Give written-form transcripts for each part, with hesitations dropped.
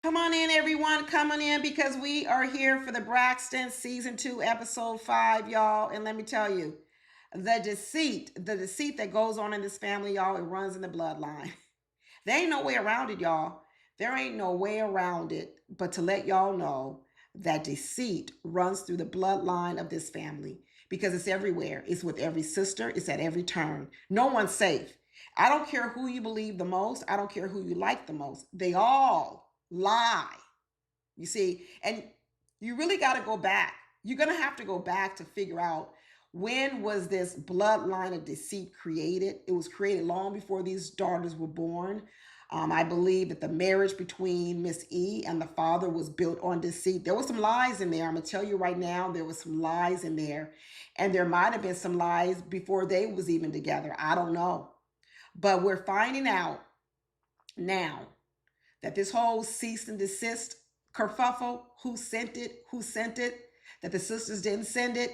Come on in, everyone. Come on in because we are here for the Braxton season 2, episode 5, y'all. And let me tell you, the deceit that goes on in this family, y'all, it runs in the bloodline. There ain't no way around it, y'all. There ain't no way around it but to let y'all know that deceit runs through the bloodline of this family because it's everywhere. It's with every sister, it's at every turn. No one's safe. I don't care who you believe the most, I don't care who you like the most. They all lie. You see, and you really got to go back. You're going to have to go back to figure out when was this bloodline of deceit created. It was created long before these daughters were born. I believe that the marriage between Miss E and the father was built on deceit. There were some lies in there. I'm going to tell you right now, there was some lies in there. And there might have been some lies before they was even together. I don't know. But we're finding out now that this whole cease and desist kerfuffle, who sent it, that the sisters didn't send it.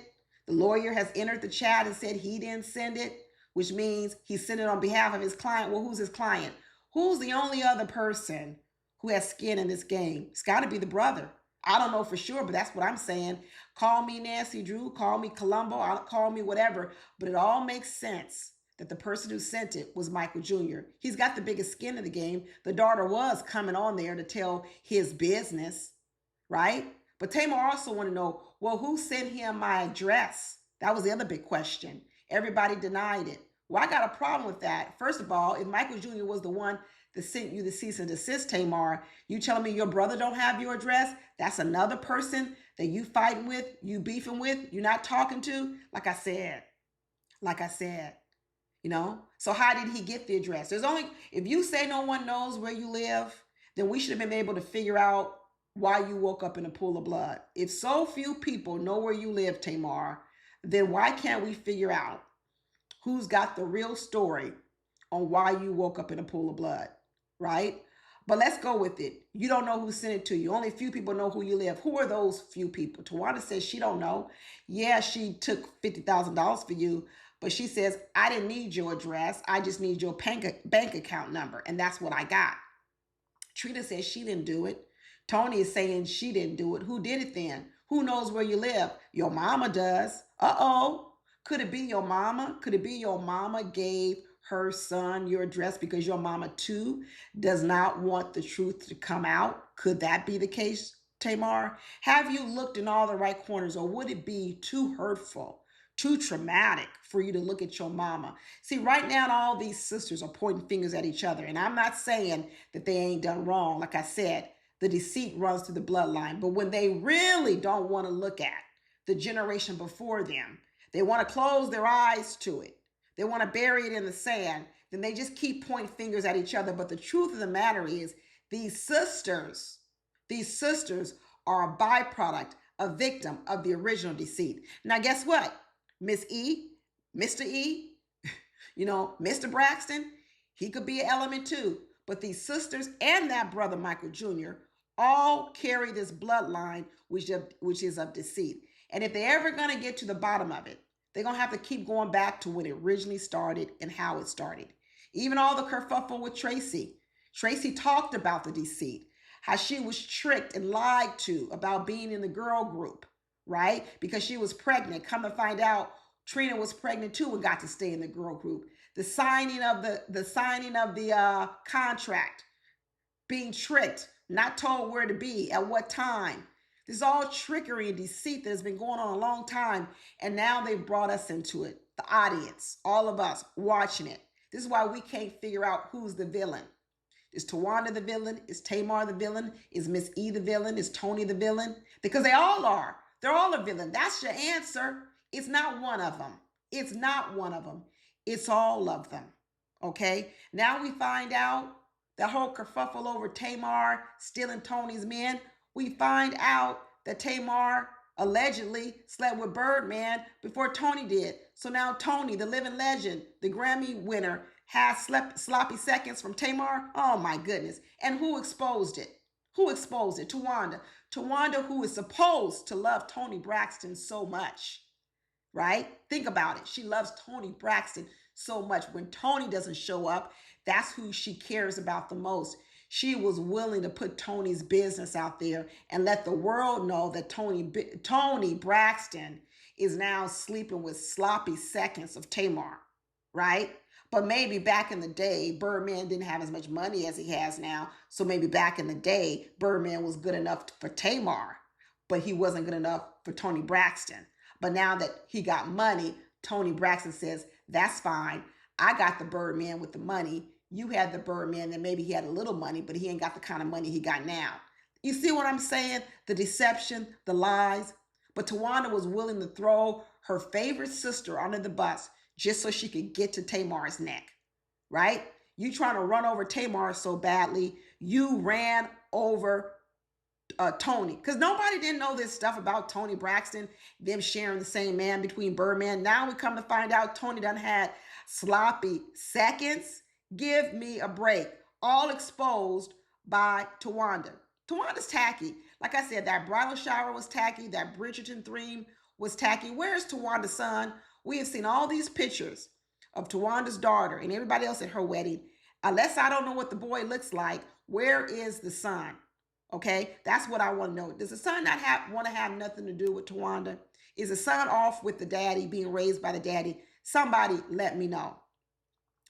The lawyer has entered the chat and said he didn't send it, which means he sent it on behalf of his client. Well, who's his client? Who's the only other person who has skin in this game? It's got to be the brother. I don't know for sure, but that's what I'm saying. Call me Nancy Drew, call me Columbo, call me whatever, but it all makes sense that the person who sent it was Michael Jr. He's got the biggest skin in the game. The daughter was coming on there to tell his business, right? But Tamar also wanted to know, well, who sent him my address? That was the other big question. Everybody denied it. Well, I got a problem with that. First of all, if Michael Jr. was the one that sent you the cease and desist, Tamar, you telling me your brother don't have your address? That's another person that you fighting with, you beefing with, you're not talking to? Like I said, so how did he get the address? There's only, if you say no one knows where you live, then we should have been able to figure out why you woke up in a pool of blood. If so few people know where you live, Tamar, then why can't we figure out who's got the real story on why you woke up in a pool of blood, right? But let's go with it. You don't know who sent it to you. Only a few people know who you live. Who are those few people? Tawanda says she don't know. Yeah, she took $50,000 for you, but she says, I didn't need your address. I just need your bank account number. And that's what I got. Trina says she didn't do it. Tony is saying she didn't do it. Who did it then? Who knows where you live? Your mama does. Uh-oh. Could it be your mama? Could it be your mama gave her son your address because your mama too does not want the truth to come out? Could that be the case, Tamar? Have you looked in all the right corners, or would it be too hurtful, too traumatic for you to look at your mama? See, right now, all these sisters are pointing fingers at each other. And I'm not saying that they ain't done wrong. Like I said, the deceit runs through the bloodline. But when they really don't want to look at the generation before them, they want to close their eyes to it, they want to bury it in the sand, then they just keep pointing fingers at each other. But the truth of the matter is, these sisters are a byproduct, a victim of the original deceit. Now, guess what? Miss E, Mr. E, Mr. Braxton, he could be an element too. But these sisters and that brother, Michael Jr., all carry this bloodline, which is of deceit. And if they're ever going to get to the bottom of it, they're going to have to keep going back to when it originally started and how it started. Even all the kerfuffle with Tracy. Tracy talked about the deceit, how she was tricked and lied to about being in the girl group, right? Because she was pregnant. Come to find out, Trina was pregnant too and got to stay in the girl group. The signing of the contract, being tricked, not told where to be, at what time. This is all trickery and deceit that has been going on a long time. And now they've brought us into it. The audience, all of us watching it. This is why we can't figure out who's the villain. Is Tawanda the villain? Is Tamar the villain? Is Miss E the villain? Is Tony the villain? Because they all are. They're all a villain. That's your answer. It's not one of them. It's not one of them. It's all of them. Okay? Now we find out the whole kerfuffle over Tamar stealing Tony's men. We find out that Tamar allegedly slept with Birdman before Tony did. So now Tony, the living legend, the Grammy winner, has slept sloppy seconds from Tamar. Oh my goodness. And who exposed it? Who exposed it? Tawanda. Tawanda, who is supposed to love Tony Braxton so much, right? Think about it. She loves Tony Braxton so much. When Tony doesn't show up, that's who she cares about the most. She was willing to put Tony's business out there and let the world know that Tony Braxton is now sleeping with sloppy seconds of Tamar, right? But maybe back in the day, Birdman didn't have as much money as he has now. So maybe back in the day, Birdman was good enough for Tamar, but he wasn't good enough for Tony Braxton. But now that he got money, Tony Braxton says, that's fine. I got the Birdman with the money. You had the Birdman that maybe he had a little money, but he ain't got the kind of money he got now. You see what I'm saying? The deception, the lies. But Tawanda was willing to throw her favorite sister under the bus just so she could get to Tamar's neck, right? You trying to run over Tamar so badly, you ran over Tony, because nobody didn't know this stuff about Tony Braxton, them sharing the same man between Birdman. Now we come to find out Tony done had sloppy seconds. Give me a break. All exposed by Tawanda. Tawanda's tacky. Like I said, that bridal shower was tacky. That Bridgerton theme was tacky. Where's Tawanda's son? We have seen all these pictures of Tawanda's daughter and everybody else at her wedding. Unless I don't know what the boy looks like, where is the son? Okay, that's what I want to know. Does the son not want to have nothing to do with Tawanda? Is the son off with the daddy, being raised by the daddy? Somebody let me know.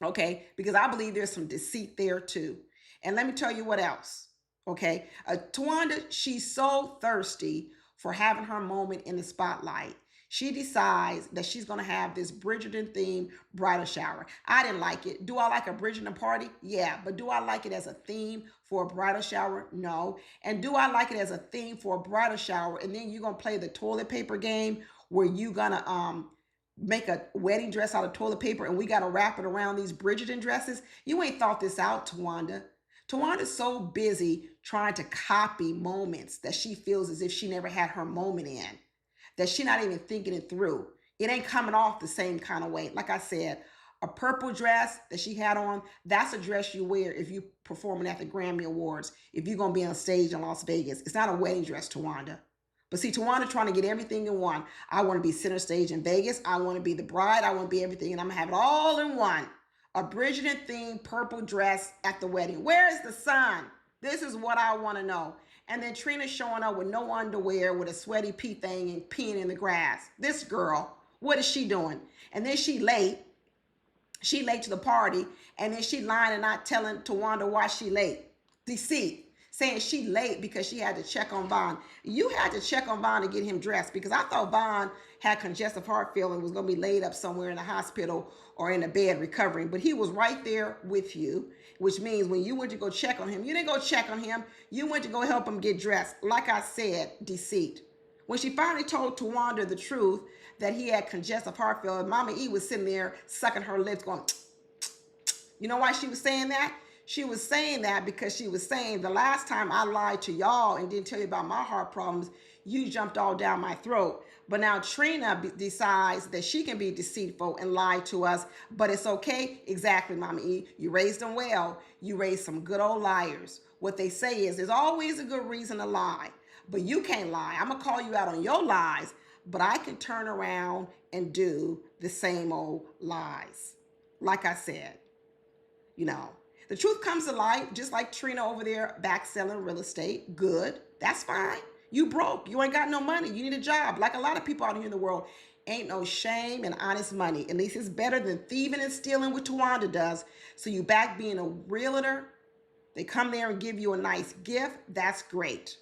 Okay, because I believe there's some deceit there too. And let me tell you what else. Okay, Tawanda, she's so thirsty for having her moment in the spotlight. She decides that she's going to have this Bridgerton themed bridal shower. I didn't like it. Do I like a Bridgerton party? Yeah. But do I like it as a theme for a bridal shower? No. And do I like it as a theme for a bridal shower? And then you're going to play the toilet paper game where you're going to make a wedding dress out of toilet paper and we got to wrap it around these Bridgerton dresses? You ain't thought this out, Tawanda. Tawanda's so busy trying to copy moments that she feels as if she never had her moment in, that she's not even thinking it through. It ain't coming off the same kind of way. Like I said, a purple dress that she had on, that's a dress you wear if you performing at the Grammy Awards, if you're going to be on stage in Las Vegas. It's not a wedding dress, Tawanda. But see, Tawanda trying to get everything in one. I want to be center stage in Vegas. I want to be the bride. I want to be everything. And I'm going to have it all in one. A Bridgerton themed purple dress at the wedding. Where is the son? This is what I want to know. And then Trina showing up with no underwear, with a sweaty pee thing and peeing in the grass. This girl, what is she doing? And then she late. She late to the party. And then she lying and not telling Tawanda why she late. Deceit. Saying she late because she had to check on Vaughn. You had to check on Vaughn to get him dressed, because I thought Vaughn had congestive heart failure and was going to be laid up somewhere in the hospital or in a bed recovering. But he was right there with you, which means when you went to go check on him, you didn't go check on him. You went to go help him get dressed. Like I said, deceit. When she finally told Tawanda the truth that he had congestive heart failure, Mama E was sitting there sucking her lips going, you know why she was saying that? She was saying that because she was saying, the last time I lied to y'all and didn't tell you about my heart problems, you jumped all down my throat. But now Trina decides that she can be deceitful and lie to us, but it's okay. Exactly, Mama E. You raised them well. You raised some good old liars. What they say is there's always a good reason to lie, but you can't lie. I'm going to call you out on your lies, but I can turn around and do the same old lies. Like I said, you know. The truth comes to light, just like Trina over there back selling real estate. Good. That's fine. You broke. You ain't got no money. You need a job. Like a lot of people out here in the world, ain't no shame in honest money. At least it's better than thieving and stealing, what Tawanda does. So you back being a realtor. They come there and give you a nice gift. That's great.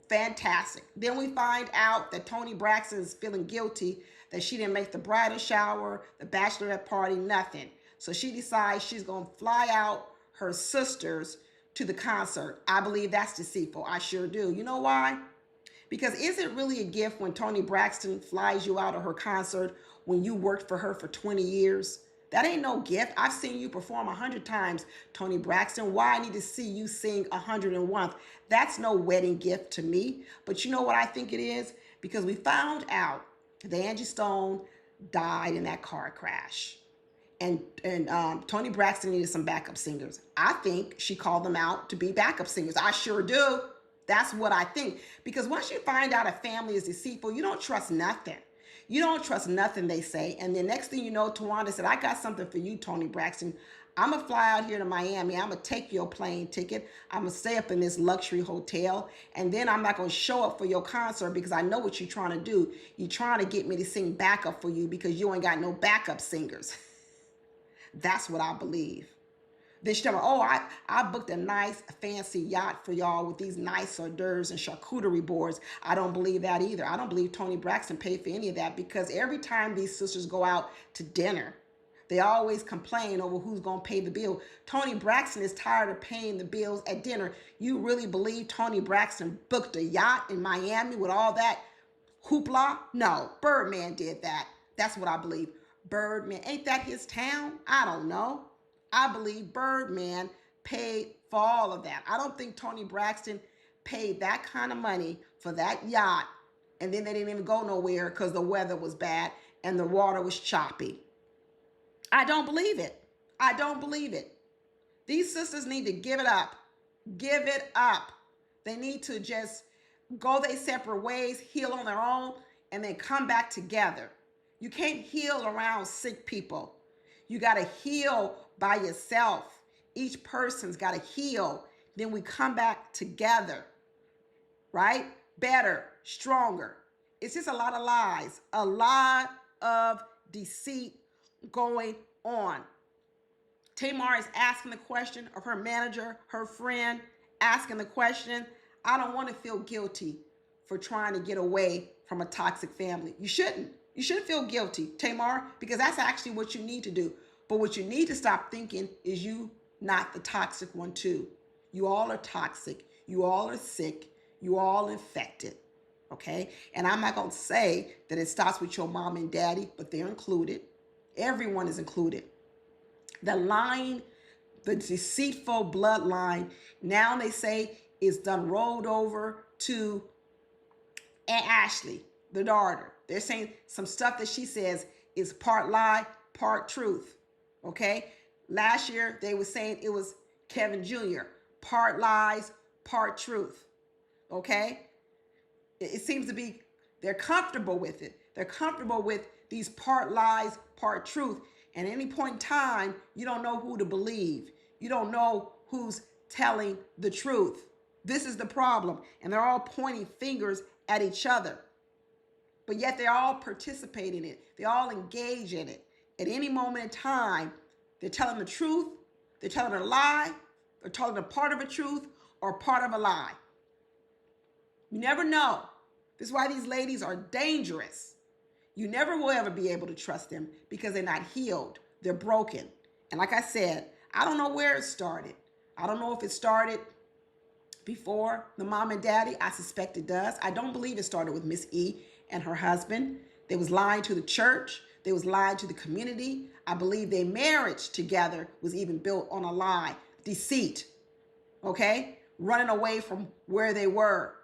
Fantastic. Then we find out that Tony Braxton is feeling guilty that she didn't make the bridal shower, the bachelorette party, nothing. So she decides she's going to fly out her sisters to the concert. I believe that's deceitful. I sure do. You know why? Because is it really a gift when Tony Braxton flies you out of her concert when you worked for her for 20 years? That ain't no gift. I've seen you perform 100 times, Tony Braxton. Why I need to see you sing 101th? That's no wedding gift to me. But you know what I think it is? Because we found out that Angie Stone died in that car crash. And Tony Braxton needed some backup singers. I think she called them out to be backup singers. I sure do. That's what I think. Because once you find out a family is deceitful, you don't trust nothing. You don't trust nothing they say. And the next thing you know, Tawanda said, I got something for you, Tony Braxton. I'm going to fly out here to Miami. I'm going to take your plane ticket. I'm going to stay up in this luxury hotel. And then I'm not going to show up for your concert because I know what you're trying to do. You're trying to get me to sing backup for you because you ain't got no backup singers. That's what I believe. Then she tell me, oh, I booked a nice fancy yacht for y'all with these nice hors d'oeuvres and charcuterie boards. I don't believe that either. I don't believe Toni Braxton paid for any of that because every time these sisters go out to dinner, they always complain over who's going to pay the bill. Toni Braxton is tired of paying the bills at dinner. You really believe Toni Braxton booked a yacht in Miami with all that hoopla? No, Birdman did that. That's what I believe. Birdman, ain't that his town? I don't know. I believe Birdman paid for all of that. I don't think Toni Braxton paid that kind of money for that yacht and then they didn't even go nowhere because the weather was bad and the water was choppy. I don't believe it. I don't believe it. These sisters need to give it up. Give it up. They need to just go their separate ways, heal on their own, and then come back together. You can't heal around sick people. You got to heal by yourself. Each person's got to heal. Then we come back together, right? Better, stronger. It's just a lot of lies, a lot of deceit going on. Tamar is asking the question of her manager, her friend, asking the question, I don't want to feel guilty for trying to get away from a toxic family. You shouldn't. You shouldn't feel guilty, Tamar, because that's actually what you need to do. But what you need to stop thinking is you not the toxic one too. You all are toxic. You all are sick. You all infected. Okay? And I'm not going to say that it starts with your mom and daddy, but they're included. Everyone is included. The line, the deceitful bloodline, now they say is done rolled over to Ashley, the daughter. They're saying some stuff that she says is part lie, part truth. Okay? Last year, they were saying it was Kevin Jr. Part lies, part truth. Okay? It seems to be, they're comfortable with it. They're comfortable with these part lies, part truth. And at any point in time, you don't know who to believe. You don't know who's telling the truth. This is the problem. And they're all pointing fingers at each other. But yet they're all participating in it. They all engage in it. At any moment in time, they're telling the truth, they're telling a lie, they're telling a part of a truth or part of a lie. You never know. This is why these ladies are dangerous. You never will ever be able to trust them because they're not healed. They're broken. And like I said, I don't know where it started. I don't know if it started before the mom and daddy. I suspect it does. I don't believe it started with Miss E and her husband. They was lying to the church. They was lying to the community. I believe their marriage together was even built on a lie, deceit, okay? Running away from where they were.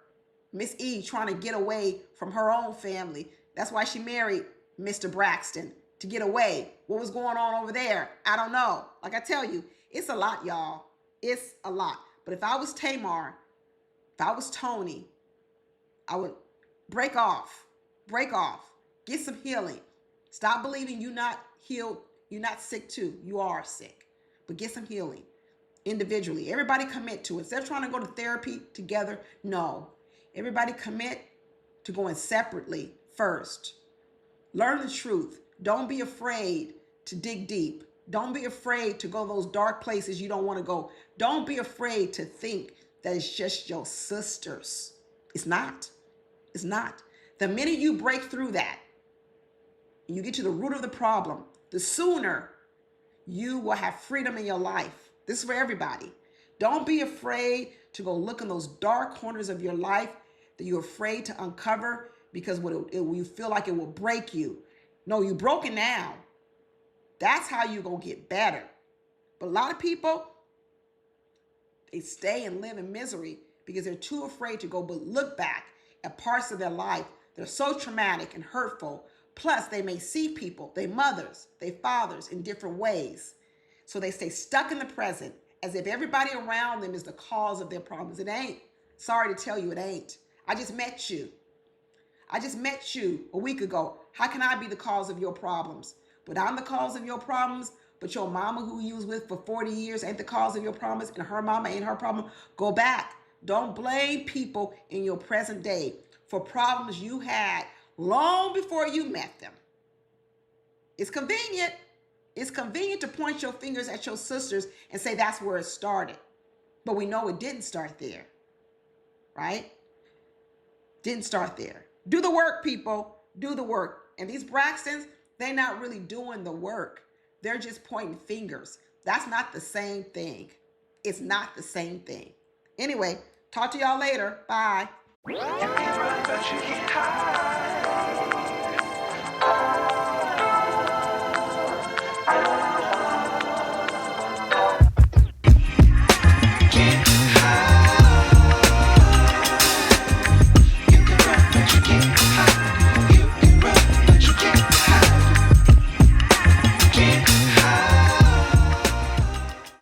Miss E trying to get away from her own family. That's why she married Mr. Braxton, to get away. What was going on over there? I don't know. Like I tell you, it's a lot, y'all. It's a lot. But if I was Tamar, if I was Toni, I would break off, get some healing. Stop believing you're not healed. You're not sick too. You are sick. But get some healing individually. Everybody commit to it. Instead of trying to go to therapy together, no. Everybody commit to going separately first. Learn the truth. Don't be afraid to dig deep. Don't be afraid to go those dark places you don't want to go. Don't be afraid to think that it's just your sisters. It's not. It's not. The minute you break through that, and you get to the root of the problem, the sooner you will have freedom in your life. This is for everybody. Don't be afraid to go look in those dark corners of your life that you're afraid to uncover because you feel like it will break you. No, you're broken now. That's how you're going to get better. But a lot of people, they stay and live in misery because they're too afraid to go but look back at parts of their life that are so traumatic and hurtful. Plus, they may see people, their mothers, their fathers in different ways. So they stay stuck in the present as if everybody around them is the cause of their problems. It ain't. Sorry to tell you, it ain't. I just met you. I just met you a week ago. How can I be the cause of your problems? But I'm the cause of your problems. but your mama who you was with for 40 years ain't the cause of your problems, and her mama ain't her problem. Go back. Don't blame people in your present day for problems you had long before you met them. It's convenient. It's convenient to point your fingers at your sisters and say that's where it started. But we know it didn't start there, right? Didn't start there. Do the work, people. Do the work. And these Braxtons, they're not really doing the work. They're just pointing fingers. That's not the same thing. It's not the same thing. Anyway, talk to y'all later. Bye.